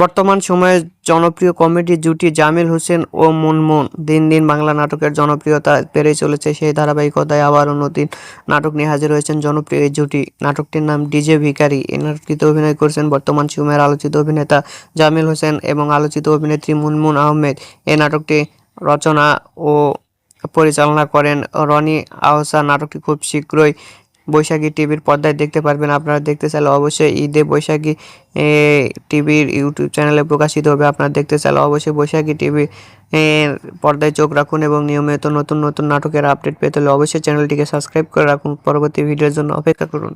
বর্তমান সময়ে জনপ্রিয় কমেডি জুটি জামিল হোসেন ও মুনমুন দিন দিন বাংলা নাটকের জনপ্রিয়তা বেড়েই চলেছে। সেই ধারাবাহিকতায় আবারও নতুন নাটক নিয়ে হাজির হয়েছেন জনপ্রিয় এই জুটি। নাটকটির নাম ডিজে ভিখারি। এই নাটকটিতে অভিনয় করছেন বর্তমান সময়ের আলোচিত অভিনেতা জামিল হোসেন এবং আলোচিত অভিনেত্রী মুনমুন আহমেদ। এই নাটকটি রচনা ও পরিচালনা করেন রনি আহসান। নাটকটি খুব শীঘ্রই বৈশাখী টিভির পর্দায় দেখতে পারবেন। আপনারা দেখতে চাইলে অবশ্যই ঈদে বৈশাখী টিভির ইউটিউব চ্যানেলে প্রকাশিত হবে। আপনারা দেখতে চাইলে অবশ্যই বৈশাখী টিভি পর্দায় চোখ রাখুন এবং নিয়মিত নতুন নতুন নাটকের আপডেট পেতে হলে অবশ্যই চ্যানেলটিকে সাবস্ক্রাইব করে রাখুন। পরবর্তী ভিডিওর জন্য অপেক্ষা করুন।